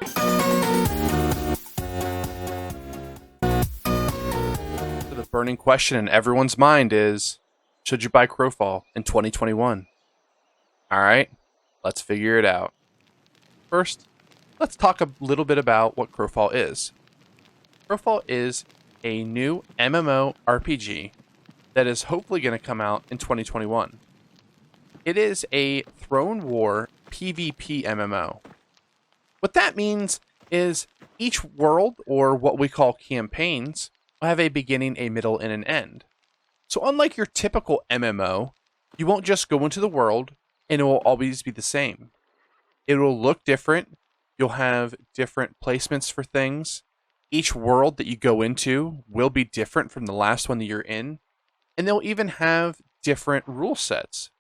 So the burning question in everyone's mind is, should you buy Crowfall in 2021? All right, let's figure it out. First, let's talk a little bit about what Crowfall is. Crowfall is a new MMO RPG that is hopefully going to come out in 2021. It is a Throne War PvP MMO. What that means is each world, or what we call campaigns, will have a beginning, a middle, and an end. So unlike your typical MMO, you won't just go into the world and it will always be the same. It will look different. You'll have different placements for things. Each world that you go into will be different from the last one that you're in. And they'll even have different rule sets.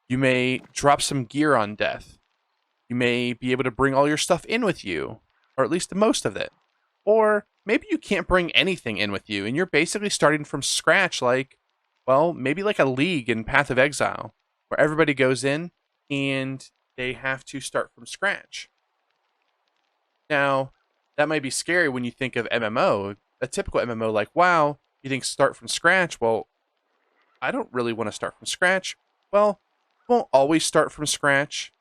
You may drop some gear on death. You may be able to bring all your stuff in with you, or at least the most of it. Or maybe you can't bring anything in with you, and you're basically starting from scratch, maybe like a league in Path of Exile, where everybody goes in and they have to start from scratch. Now, that might be scary when you think of MMO. A typical MMO like WoW, you think start from scratch. Well, I don't really want to start from scratch. Well, you won't always start from scratch.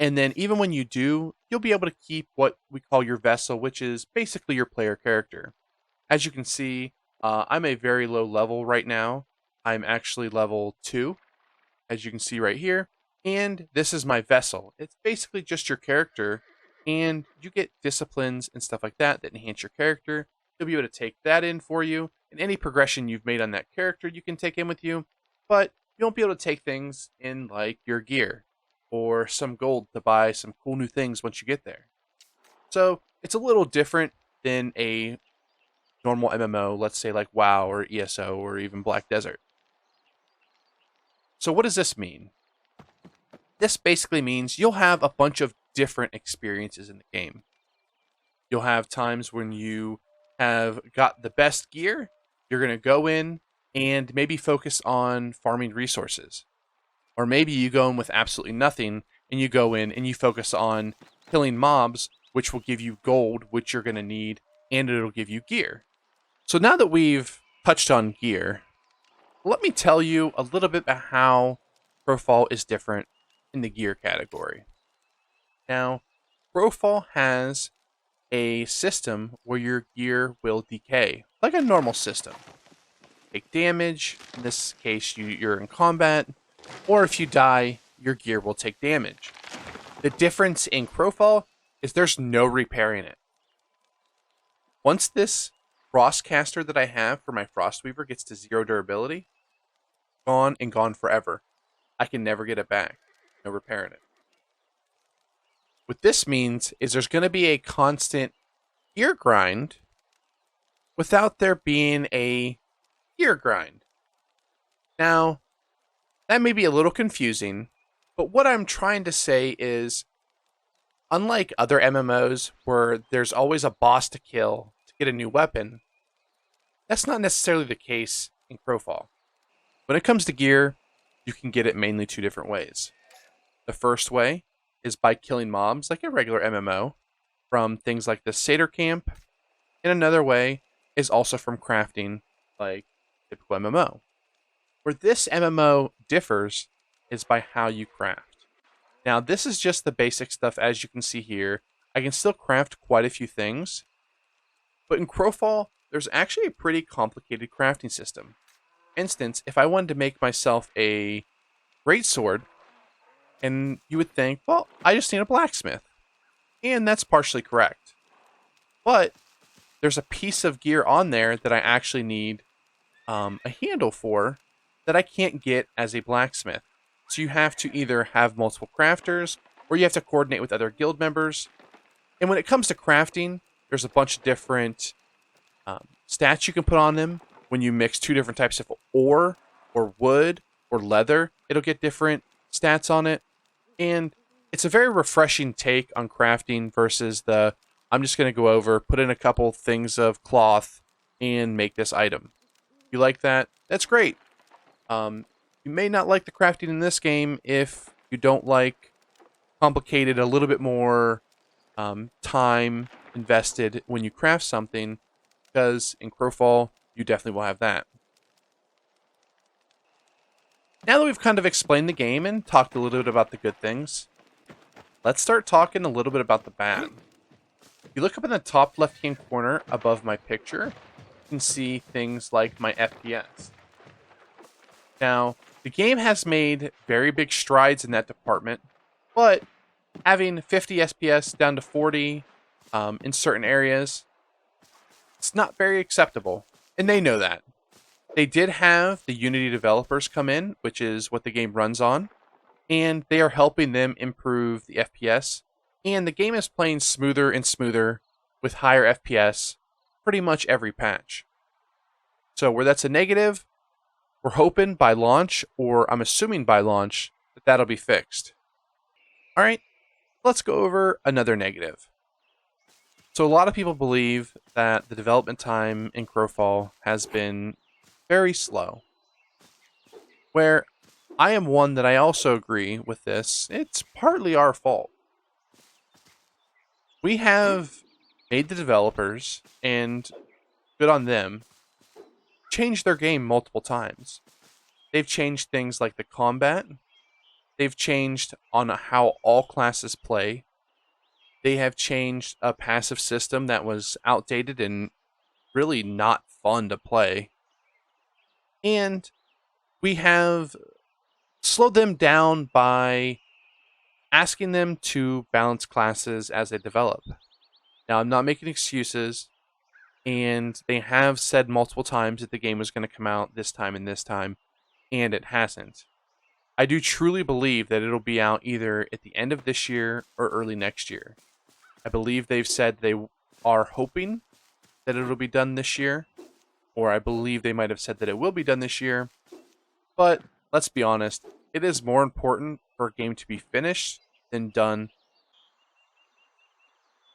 And then even when you do, you'll be able to keep what we call your vessel, which is basically your player character. As you can see, I'm a very low level right now. I'm actually level 2, as you can see right here. And this is my vessel. It's basically just your character. And you get disciplines and stuff like that that enhance your character. You'll be able to take that in for you. And any progression you've made on that character, you can take in with you. But you won't be able to take things in like your gear or some gold to buy some cool new things once you get there. So it's a little different than a normal MMO, let's say like WoW or ESO or even Black Desert. So what does this mean? This basically means you'll have a bunch of different experiences in the game. You'll have times when you have got the best gear, you're going to go in and maybe focus on farming resources. Or maybe you go in with absolutely nothing and you go in and you focus on killing mobs, which will give you gold, which you're going to need, and it'll give you gear. So now that we've touched on gear, let me tell you a little bit about how Crowfall is different in the gear category. Now, Crowfall has a system where your gear will decay, like a normal system. Take damage, in this case you're in combat, or if you die, your gear will take damage. The difference in Crowfall is there's no repairing it. Once this Frostcaster that I have for my Frostweaver gets to 0 durability, gone and gone forever. I can never get it back. No repairing it. What this means is there's going to be a constant gear grind without there being a gear grind. Now, that may be a little confusing, but what I'm trying to say is, unlike other MMOs where there's always a boss to kill to get a new weapon, that's not necessarily the case in Crowfall. When it comes to gear, you can get it mainly 2 different ways. The first way is by killing mobs like a regular MMO from things like the Satyr Camp, and another way is also from crafting like typical MMO. Where this MMO differs is by how you craft. Now, this is just the basic stuff, as you can see here. I can still craft quite a few things, but in Crowfall, there's actually a pretty complicated crafting system. For instance, if I wanted to make myself a greatsword, and you would think, well, I just need a blacksmith. And that's partially correct. But there's a piece of gear on there that I actually need a handle for that I can't get as a blacksmith. So you have to either have multiple crafters, or you have to coordinate with other guild members. And when it comes to crafting, there's a bunch of different stats you can put on them. When you mix 2 different types of ore, or wood, or leather, it'll get different stats on it. And it's a very refreshing take on crafting versus I'm just going to go over, put in a couple things of cloth, and make this item. If you like that, that's great. You may not like the crafting in this game if you don't like complicated, a little bit more time invested when you craft something, because in Crowfall, you definitely will have that. Now that we've kind of explained the game and talked a little bit about the good things, let's start talking a little bit about the bad. If you look up in the top left-hand corner above my picture, you can see things like my FPS. Now, the game has made very big strides in that department, but having 50 FPS down to 40 in certain areas, it's not very acceptable, and they know that. They did have the Unity developers come in, which is what the game runs on, and they are helping them improve the FPS, and the game is playing smoother and smoother with higher FPS pretty much every patch. So where that's a negative, we're hoping by launch, or I'm assuming by launch, that that'll be fixed. All right, let's go over another negative. So a lot of people believe that the development time in Crowfall has been very slow. Where I am one that I also agree with this, it's partly our fault. We have made the developers, and good on them, change their game multiple times. They've changed things like the combat. They've changed on how all classes play. They have changed a passive system that was outdated and really not fun to play. And we have slowed them down by asking them to balance classes as they develop. Now, I'm not making excuses, and they have said multiple times that the game was going to come out this time, and it hasn't. I do truly believe that it'll be out either at the end of this year or early next year. I believe they've said they are hoping that it'll be done this year, or I believe they might have said that it will be done this year. But let's be honest, it is more important for a game to be finished than done.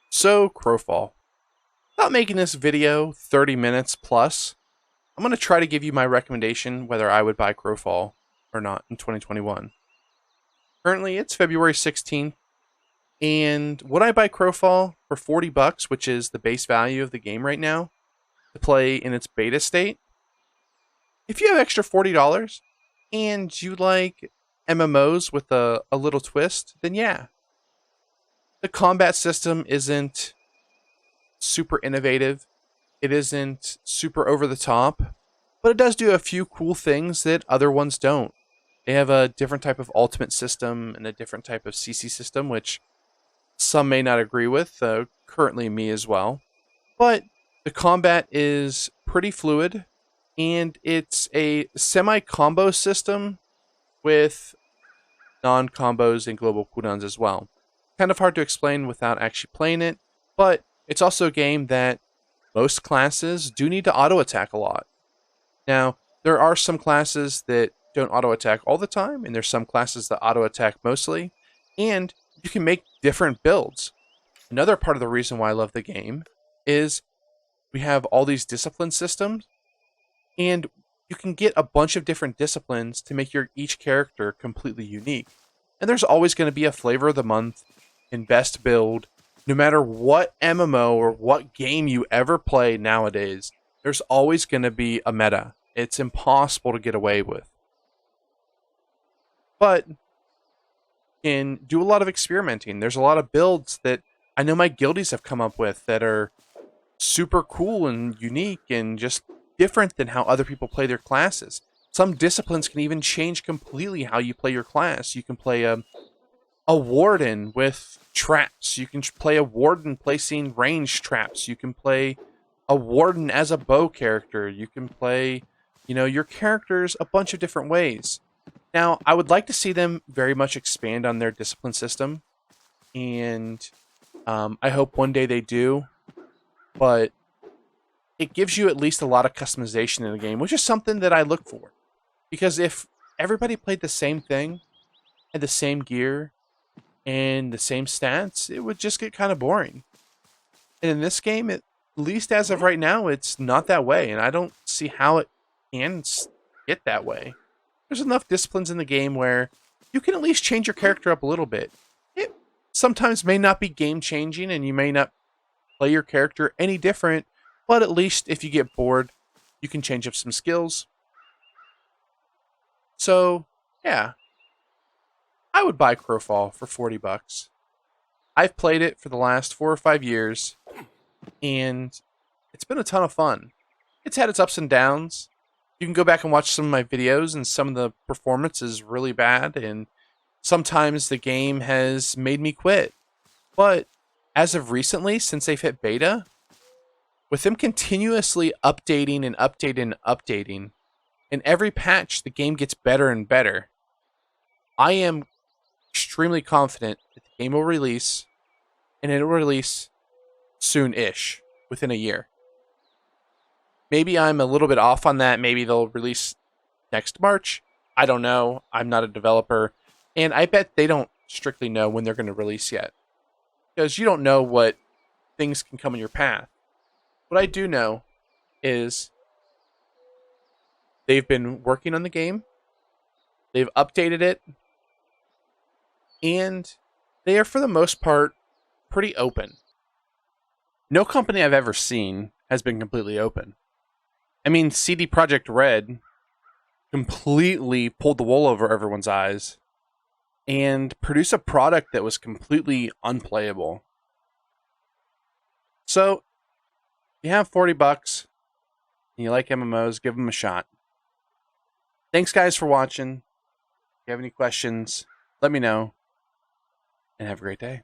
So, Crowfall. Without making this video 30 minutes plus, I'm going to try to give you my recommendation whether I would buy Crowfall or not in 2021. Currently, it's February 16th, and would I buy Crowfall for $40, which is the base value of the game right now, to play in its beta state? If you have extra $40 and you like MMOs with a little twist, then yeah. The combat system isn't super innovative. It isn't super over the top, but it does do a few cool things that other ones don't. They have a different type of ultimate system and a different type of CC system, which some may not agree with, currently me as well. But the combat is pretty fluid, and it's a semi-combo system with non-combos and global cooldowns as well. Kind of hard to explain without actually playing it, but it's also a game that most classes do need to auto-attack a lot. Now, there are some classes that don't auto-attack all the time, and there's some classes that auto-attack mostly, and you can make different builds. Another part of the reason why I love the game is we have all these discipline systems, and you can get a bunch of different disciplines to make each character completely unique. And there's always going to be a flavor of the month and best build. No matter what MMO or what game you ever play nowadays, there's always going to be a meta. It's impossible to get away with. But you can do a lot of experimenting. There's a lot of builds that I know my guildies have come up with that are super cool and unique and just different than how other people play their classes. Some disciplines can even change completely how you play your class. You can play a warden with traps. You can play a warden placing range traps. You can play a warden as a bow character. You can play, your characters a bunch of different ways. Now, I would like to see them very much expand on their discipline system, and I hope one day they do, but it gives you at least a lot of customization in the game, which is something that I look for. Because if everybody played the same thing, had the same gear, and the same stats, it would just get kind of boring. And in this game, at least as of right now, it's not that way, and I don't see how it can get that way. There's enough disciplines in the game where you can at least change your character up a little bit. It sometimes may not be game changing and you may not play your character any different, but at least if you get bored, you can change up some skills. So, yeah, I would buy Crowfall for $40. I've played it for the last 4 or 5 years, and it's been a ton of fun. It's had its ups and downs. You can go back and watch some of my videos, and some of the performance is really bad, and sometimes the game has made me quit. But as of recently, since they've hit beta, with them continuously updating and updating and updating, in every patch the game gets better and better. I am extremely confident that the game will release, and it'll release soon-ish, within a year. Maybe I'm a little bit off on that. Maybe they'll release next March. I don't know. I'm not a developer. And I bet they don't strictly know when they're going to release yet. Because you don't know what things can come in your path. What I do know is they've been working on the game. They've updated it. And they are, for the most part, pretty open. No company I've ever seen has been completely open. I mean, CD Projekt Red completely pulled the wool over everyone's eyes and produced a product that was completely unplayable. So, you have $40 and you like MMOs, give them a shot. Thanks, guys, for watching. If you have any questions, let me know, and have a great day.